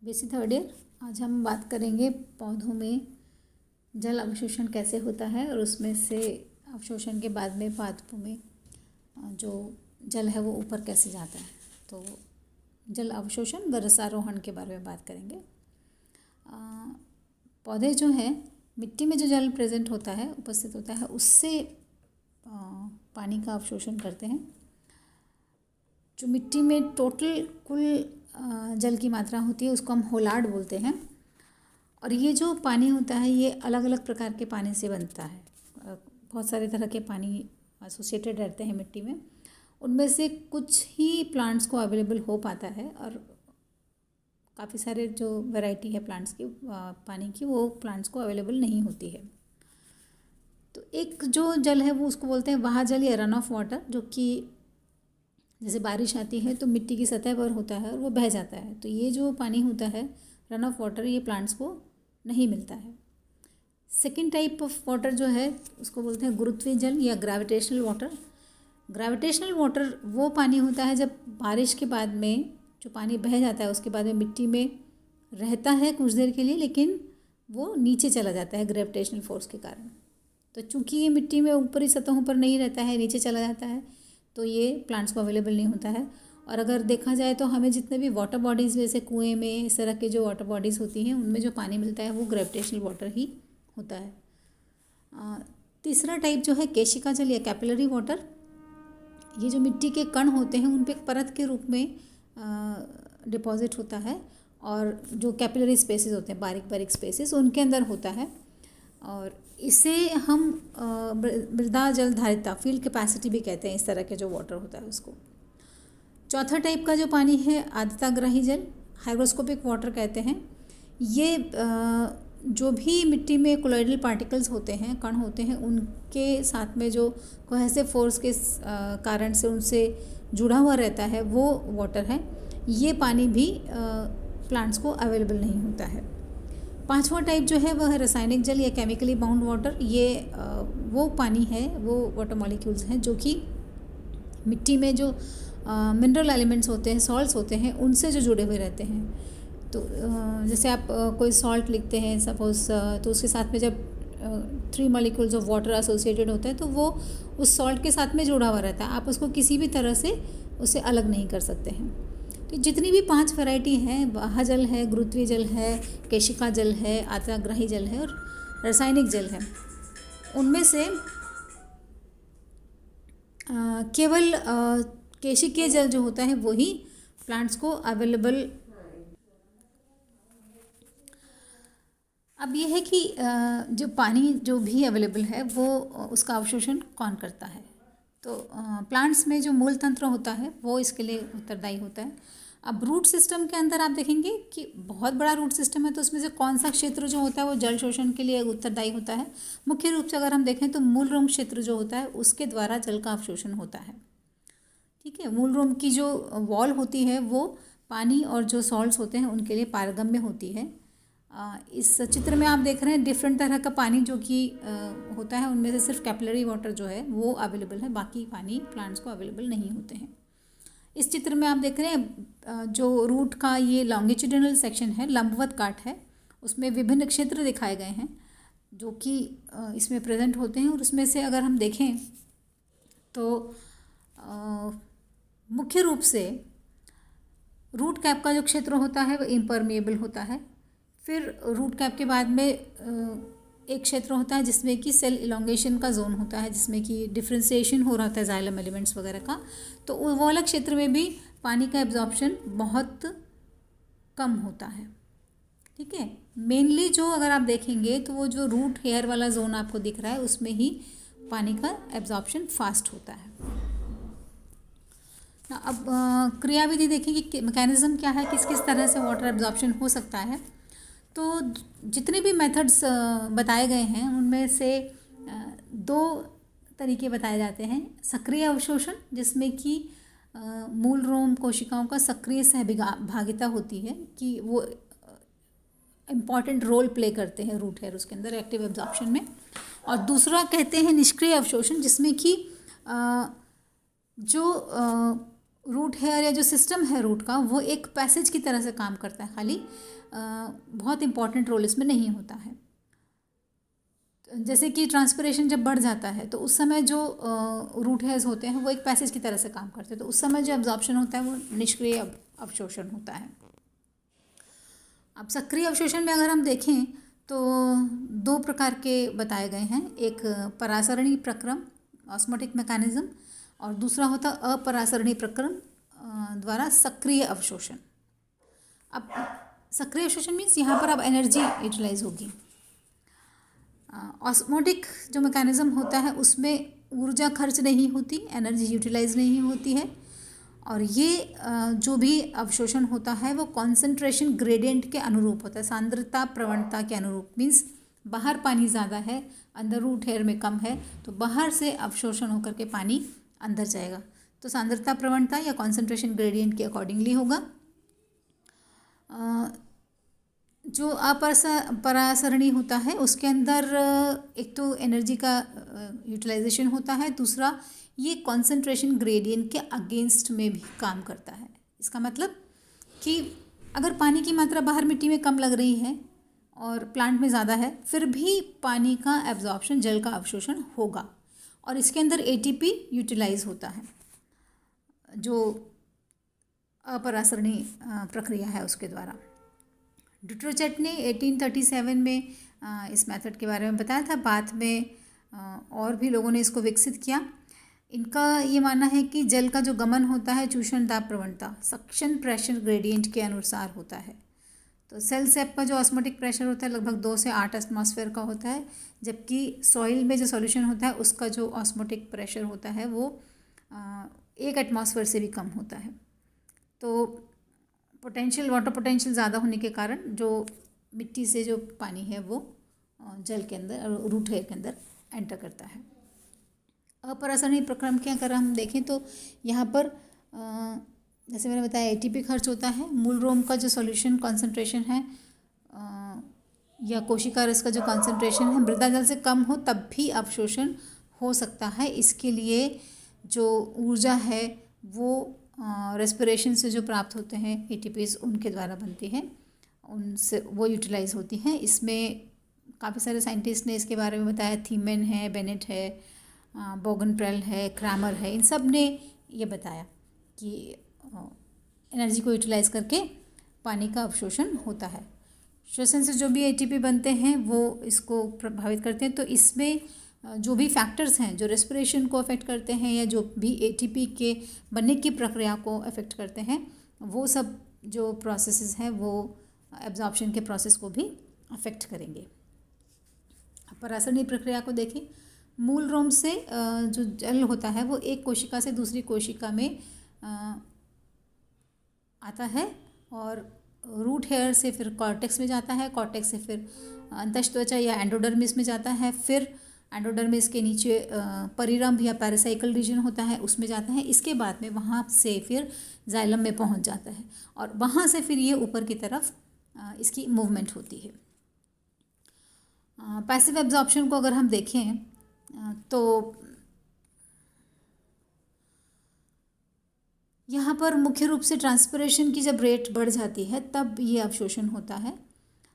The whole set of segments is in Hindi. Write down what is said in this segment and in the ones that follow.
Basic third year. आज हम बात करेंगे पौधों में जल अवशोषण कैसे होता है और उसमें से अवशोषण के बाद में पादपों में जो जल है वो ऊपर कैसे जाता है। तो जल अवशोषण व रसारोहण के बारे में बात करेंगे। पौधे जो हैं मिट्टी में जो जल प्रेजेंट होता है, उपस्थित होता है, उससे पानी का अवशोषण करते हैं। जो मिट्टी में टोटल कुल जल की मात्रा होती है उसको हम होलार्ड बोलते हैं। और ये जो पानी होता है ये अलग अलग प्रकार के पानी से बनता है। बहुत सारे तरह के पानी एसोसिएटेड रहते हैं मिट्टी में। उनमें से कुछ ही प्लांट्स को अवेलेबल हो पाता है और काफ़ी सारे जो वैरायटी है प्लांट्स की पानी की, वो प्लांट्स को अवेलेबल नहीं होती है। तो एक जो जल है वो उसको बोलते हैं वहा जल या रन ऑफ वाटर, जो कि जैसे बारिश आती है तो मिट्टी की सतह पर होता है और वो बह जाता है। तो ये जो पानी होता है रन ऑफ वाटर, ये प्लांट्स को नहीं मिलता है। सेकेंड टाइप ऑफ वाटर जो है उसको बोलते हैं गुरुत्वीय जल या ग्रेविटेशनल वाटर। ग्रेविटेशनल वाटर वो पानी होता है जब बारिश के बाद में जो पानी बह जाता है उसके बाद में मिट्टी में रहता है कुछ देर के लिए, लेकिन वो नीचे चला जाता है ग्रेविटेशनल फोर्स के कारण। तो चूंकि ये मिट्टी में ऊपरी सतहों पर नहीं रहता है, नीचे चला जाता है, तो ये प्लांट्स को अवेलेबल नहीं होता है। और अगर देखा जाए तो हमें जितने भी वाटर बॉडीज़, जैसे कुएं में इस तरह के जो वाटर बॉडीज़ होती हैं, उनमें जो पानी मिलता है वो ग्रेविटेशनल वाटर ही होता है। तीसरा टाइप जो है केशिका जल या कैपिलरी वाटर। ये जो मिट्टी के कण होते हैं उन पे एक परत के रूप में डिपॉजिट होता है और जो कैपिलरी स्पेसेस होते हैं, बारीक बारीक स्पेसेस, उनके अंदर होता है। और इसे हम मृदा जल धारिता, फील्ड कैपेसिटी भी कहते हैं इस तरह के जो वाटर होता है उसको। चौथा टाइप का जो पानी है आर्द्रताग्राही जल, हाइग्रोस्कोपिक वाटर कहते हैं। ये जो भी मिट्टी में कोलॉइडल पार्टिकल्स होते हैं, कण होते हैं, उनके साथ में जो कोहेसिव फोर्स के कारण से उनसे जुड़ा हुआ रहता है वो वाटर है। ये पानी भी प्लांट्स को अवेलेबल नहीं होता है। पांचवा टाइप जो है वह है रासायनिक जल या केमिकली बाउंड वाटर। ये वो पानी है, वो वाटर मॉलिक्यूल्स हैं जो कि मिट्टी में जो मिनरल एलिमेंट्स होते हैं, सॉल्ट्स होते हैं, उनसे जो जुड़े हुए रहते हैं। तो जैसे आप कोई सॉल्ट लिखते हैं सपोज, तो उसके साथ में जब 3 मॉलिक्यूल्स ऑफ वाटर एसोसिएटेड होता है तो वो उस सॉल्ट के साथ में जुड़ा हुआ रहता है। आप उसको किसी भी तरह से उससे अलग नहीं कर सकते हैं। तो जितनी भी 5 वैरायटी हैं, वहा जल है, गुरुत्वीय जल है, केशिका जल है, आर्द्रताग्राही जल है और रासायनिक जल है, उनमें से केवल केशिकीय जल जो होता है वही प्लांट्स को अवेलेबल। अब ये है कि जो पानी जो भी अवेलेबल है वो उसका अवशोषण कौन करता है। तो प्लांट्स में जो मूल तंत्र होता है वो इसके लिए उत्तरदायी होता है। अब रूट सिस्टम के अंदर आप देखेंगे कि बहुत बड़ा रूट सिस्टम है, तो उसमें से कौन सा क्षेत्र जो होता है वो जल शोषण के लिए उत्तरदायी होता है। मुख्य रूप से अगर हम देखें तो मूल रोम क्षेत्र जो होता है उसके द्वारा जल का अवशोषण होता है। ठीक है, मूल रोम की जो वॉल होती है वो पानी और जो सॉल्ट्स होते हैं उनके लिए पारगम्य होती है। इस चित्र में आप देख रहे हैं डिफरेंट तरह का पानी जो कि होता है, उनमें से सिर्फ कैपिलरी वाटर जो है वो अवेलेबल है, बाकी पानी प्लांट्स को अवेलेबल नहीं होते हैं। इस चित्र में आप देख रहे हैं जो रूट का ये लॉन्गिट्यूडिनल सेक्शन है, लंबवत काट है, उसमें विभिन्न क्षेत्र दिखाए गए हैं जो कि इसमें प्रेजेंट होते हैं। और उसमें से अगर हम देखें तो मुख्य रूप से रूट कैप का जो क्षेत्र होता है वो इम्परमेएबल होता है। फिर रूट कैप के बाद में एक क्षेत्र होता है जिसमें कि सेल इलोंगेशन का जोन होता है, जिसमें कि डिफ्रेंसिएशन हो रहा होता है जाइलम एलिमेंट्स वगैरह का। तो वो वाला क्षेत्र में भी पानी का एब्जॉर्प्शन बहुत कम होता है। ठीक है, मेनली जो अगर आप देखेंगे तो वो जो रूट हेयर वाला जोन आपको दिख रहा है उसमें ही पानी का एब्जॉर्प्शन फास्ट होता है। अब क्रियाविधि देखेंगे कि मैकेनिज्म क्या है, किस किस तरह से वाटर एब्जॉर्प्शन हो सकता है। तो जितने भी मेथड्स बताए गए हैं उनमें से 2 तरीके बताए जाते हैं। सक्रिय अवशोषण, जिसमें कि मूल रोम कोशिकाओं का सक्रिय सहभागिता होती है कि वो इम्पॉर्टेंट रोल प्ले करते हैं रूट हेयर उसके अंदर एक्टिव एब्जॉर्प्शन में। और दूसरा कहते हैं निष्क्रिय अवशोषण, जिसमें कि जो रूट हेयर या जो सिस्टम है रूट का वो एक पैसेज की तरह से काम करता है, खाली बहुत इंपॉर्टेंट रोल इसमें नहीं होता है। जैसे कि ट्रांसपिरेशन जब बढ़ जाता है तो उस समय जो रूट हेयर्स होते हैं वो एक पैसेज की तरह से काम करते हैं, तो उस समय जो एब्जॉर्प्शन होता है वो निष्क्रिय अवशोषण होता है। अब सक्रिय अवशोषण में अगर हम देखें तो दो प्रकार के बताए गए हैं, एक परासरणी प्रक्रम ऑस्मोटिक मैकेनिज्म और दूसरा होता अपरासरणी प्रक्रम द्वारा सक्रिय अवशोषण। अब सक्रिय अवशोषण मीन्स यहाँ पर अब एनर्जी यूटिलाइज होगी। ऑस्मोटिक जो मैकेनिज्म होता है उसमें ऊर्जा खर्च नहीं होती, एनर्जी यूटिलाइज नहीं होती है, और ये जो भी अवशोषण होता है वो कॉन्सेंट्रेशन ग्रेडियंट के अनुरूप होता है, सांद्रता प्रवणता के अनुरूप। मीन्स बाहर पानी ज़्यादा है, अंदर रूट हेयर में कम है, तो बाहर से अवशोषण होकर के पानी अंदर जाएगा, तो सांद्रता प्रवणता या कॉन्सेंट्रेशन ग्रेडियंट के अकॉर्डिंगली होगा। जो अपरासरणी होता है उसके अंदर एक तो एनर्जी का यूटिलाइजेशन होता है, दूसरा ये कॉन्सेंट्रेशन ग्रेडियंट के अगेंस्ट में भी काम करता है। इसका मतलब कि अगर पानी की मात्रा बाहर मिट्टी में कम लग रही है और प्लांट में ज़्यादा है, फिर भी पानी का एब्जॉर्प्शन, जल का अवशोषण होगा, और इसके अंदर एटीपी यूटिलाइज होता है, जो अपरासरणी प्रक्रिया है उसके द्वारा। ड्यूट्रोचेट ने 1837 में इस मेथड के बारे में बताया था। बाद में और भी लोगों ने इसको विकसित किया। इनका ये मानना है कि जल का जो गमन होता है चूषण दाब प्रवणता सक्शन प्रेशर ग्रेडियंट के अनुसार होता है। तो सेल सेप का जो ऑस्मोटिक प्रेशर होता है लगभग 2 से 8 एटमॉस्फेयर का होता है, जबकि सॉइल में जो सॉल्यूशन होता है उसका जो ऑस्मोटिक प्रेशर होता है वो 1 एटमॉस्फेयर से भी कम होता है। तो पोटेंशियल, वाटर पोटेंशियल ज़्यादा होने के कारण जो मिट्टी से जो पानी है वो जल के अंदर, रूट हेयर के अंदर एंटर करता है। अपरासरणी प्रक्रम के अगर हम देखें तो यहाँ पर जैसे मैंने बताया एटीपी खर्च होता है। मूल रोम का जो सॉल्यूशन कॉन्सेंट्रेशन है या कोशिका रस का जो कॉन्सेंट्रेशन है मृदा जल से कम हो तब भी अवशोषण हो सकता है। इसके लिए जो ऊर्जा है वो रेस्पिरेशन से जो प्राप्त होते हैं एटीपीज उनके द्वारा बनती है, उनसे वो यूटिलाइज होती हैं। इसमें काफ़ी सारे साइंटिस्ट ने इसके बारे में बताया, थीमेन है, बेनेट है, बोगनप्रेल है, क्रैमर है, इन सब ने ये बताया कि एनर्जी को यूटिलाइज करके पानी का अवशोषण होता है। श्वसन से जो भी एटीपी बनते हैं वो इसको प्रभावित करते हैं। तो इसमें जो भी फैक्टर्स हैं जो रेस्पिरेशन को अफेक्ट करते हैं या जो भी एटीपी के बनने की प्रक्रिया को अफेक्ट करते हैं, वो सब जो प्रोसेसेस हैं वो एब्जॉर्प्शन के प्रोसेस को भी अफेक्ट करेंगे। परासरणी प्रक्रिया को देखें, मूल रोम से जो जल होता है वो एक कोशिका से दूसरी कोशिका में आता है और रूट हेयर से फिर कॉर्टेक्स में जाता है, कॉर्टेक्स से फिर अंतःत्वचा या एंडोडर्मिस में जाता है, फिर एंडोडर्मिस के नीचे परिरंभ या पैरासाइकल रीजन होता है उसमें जाता है। इसके बाद में वहाँ से फिर जाइलम में पहुँच जाता है और वहाँ से फिर ये ऊपर की तरफ इसकी मूवमेंट होती है। पैसिव एब्जॉर्प्शन को अगर हम देखें तो यहाँ पर मुख्य रूप से ट्रांसपिरेशन की जब रेट बढ़ जाती है तब ये अवशोषण होता है,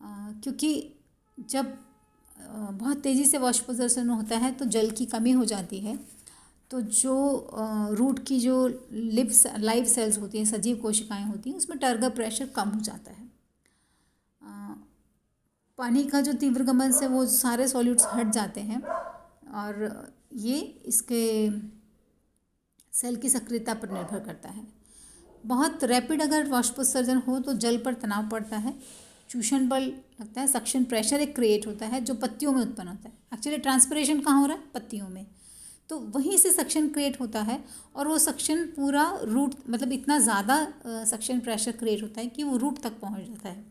क्योंकि जब बहुत तेज़ी से वाष्पोत्सर्जन होता है तो जल की कमी हो जाती है, तो जो रूट की जो लाइव सेल्स होती हैं, सजीव कोशिकाएं होती हैं, उसमें टर्गर प्रेशर कम हो जाता है। पानी का जो तीव्र गमन से वो सारे सॉल्यूट्स हट जाते हैं और ये इसके सेल की सक्रियता पर निर्भर करता है। बहुत रैपिड अगर वाष्पोत्सर्जन हो तो जल पर तनाव पड़ता है, चूषण बल लगता है, सक्शन प्रेशर एक क्रिएट होता है जो पत्तियों में उत्पन्न होता है। एक्चुअली ट्रांसपिरेशन कहाँ हो रहा है? पत्तियों में। तो वहीं से सक्शन क्रिएट होता है और वो सक्शन पूरा रूट, मतलब इतना ज़्यादा सक्शन प्रेशर क्रिएट होता है कि वो रूट तक पहुँच जाता है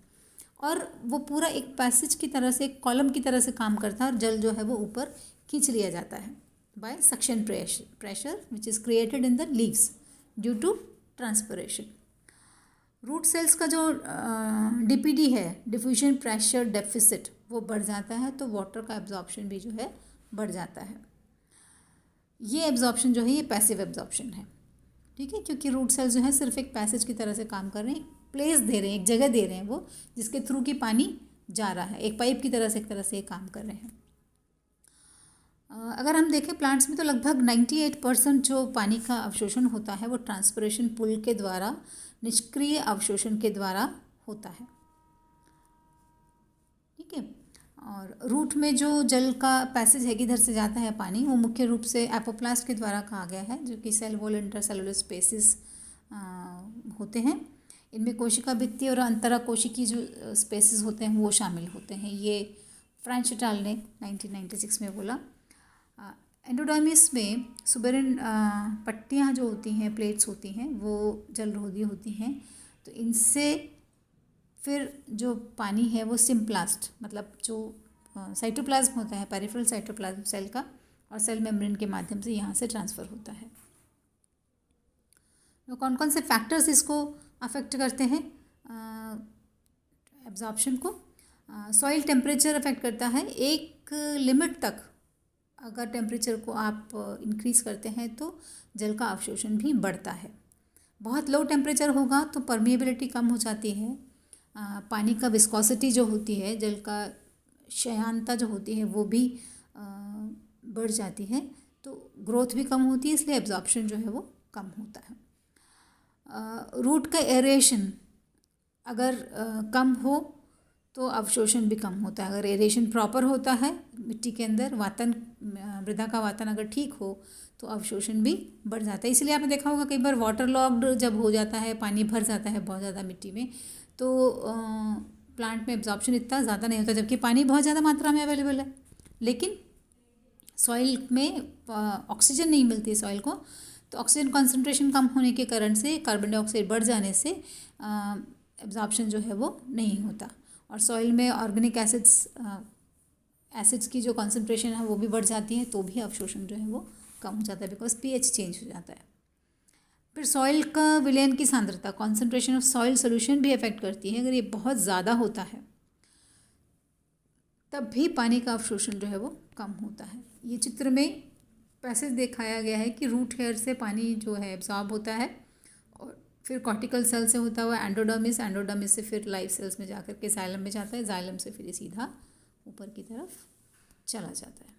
और वो पूरा एक पैसेज की तरह से, एक कॉलम की तरह से काम करता है और जल जो है वो ऊपर खींच लिया जाता है by suction pressure which is created in the leaves due to transpiration. Root cells का जो डीपीडी है, डिफ्यूजन प्रेशर डेफिसिट, वो बढ़ जाता है तो वाटर का एब्जॉर्प्शन भी जो है बढ़ जाता है। ये एब्जॉर्प्शन जो है ये पैसिव एब्जॉर्प्शन है। ठीक है, क्योंकि रूट सेल्स जो है सिर्फ एक पैसेज की तरह से काम कर रहे हैं, प्लेस दे रहे हैं, एक जगह दे रहे हैं वो, जिसके थ्रू की पानी जा रहा है, एक पाइप की तरह से एक तरह से काम कर रहे हैं। अगर हम देखें प्लांट्स में तो लगभग 98% जो पानी का अवशोषण होता है वो ट्रांसपिरेशन पुल के द्वारा, निष्क्रिय अवशोषण के द्वारा होता है। ठीक है, और रूट में जो जल का पैसेज है किधर से जाता है पानी, वो मुख्य रूप से एपोप्लास्ट के द्वारा कहा गया है, जो कि सेल वॉल इंटरसेलुलर स्पेसिस होते हैं। इनमें कोशिका भित्ति और अंतरा कोशिकी जो स्पेसिस होते हैं वो शामिल होते हैं। ये फ्रेंच एटाल ने 1996 में बोला। एंडोडर्मिस में सुबेरिन पट्टियाँ जो होती हैं, प्लेट्स होती हैं, वो जलरोधी होती हैं। तो इनसे फिर जो पानी है वो सिम्प्लास्ट, मतलब जो साइटोप्लाज्म होता है, पेरिफेरल साइटोप्लाज्म सेल का, और सेल मेम्ब्रेन के माध्यम से यहाँ से ट्रांसफ़र होता है। तो कौन कौन से फैक्टर्स इसको अफेक्ट करते हैं एब्जॉर्प्शन को? सॉइल टेम्परेचर अफेक्ट करता है। एक लिमिट तक अगर टेम्परेचर को आप इंक्रीज़ करते हैं तो जल का अवशोषण भी बढ़ता है। बहुत लो टेम्परेचर होगा तो परमिएबिलिटी कम हो जाती है, पानी का विस्कोसिटी जो होती है, जल का क्षयांता जो होती है वो भी बढ़ जाती है, तो ग्रोथ भी कम होती है, इसलिए एब्जॉर्प्शन जो है वो कम होता है। रूट का एरेशन अगर कम हो तो अवशोषण भी कम होता है। अगर एरेशन प्रॉपर होता है मिट्टी के अंदर, वातन, मृदा का वातन अगर ठीक हो तो अवशोषण भी बढ़ जाता है। इसलिए आपने देखा होगा कई बार वाटर लॉग्ड जब हो जाता है, पानी भर जाता है बहुत ज़्यादा मिट्टी में, तो प्लांट में एब्जॉर्प्शन इतना ज़्यादा नहीं होता, जबकि पानी बहुत ज़्यादा मात्रा में अवेलेबल है। लेकिन सॉइल में ऑक्सीजन नहीं मिलती है सॉइल को, तो ऑक्सीजन कॉन्सेंट्रेशन कम होने के कारण से, कार्बन डाइऑक्साइड बढ़ जाने से एब्जॉर्प्शन जो है वो नहीं होता। और सॉइल में ऑर्गेनिक एसिड्स की जो कॉन्सेंट्रेशन है वो भी बढ़ जाती है, तो भी अवशोषण जो है वो कम हो जाता है, बिकॉज पीएच चेंज हो जाता है। फिर सॉइल का विलयन की सांद्रता, कॉन्सेंट्रेशन ऑफ सॉइल सोल्यूशन भी अफेक्ट करती है। अगर ये बहुत ज़्यादा होता है तब भी पानी का अवशोषण जो है वो कम होता है। ये चित्र में पैसेज दिखाया गया है कि रूट हेयर से पानी जो है एब्जॉर्ब होता है, और फिर कॉर्टिकल सेल से होता हुआ एंडोडर्मिस, एंडोडर्मिस से फिर लाइव सेल्स में जाकर के जाइलम में जाता है, जाइलम से फिर ये सीधा ऊपर की तरफ चला जाता है।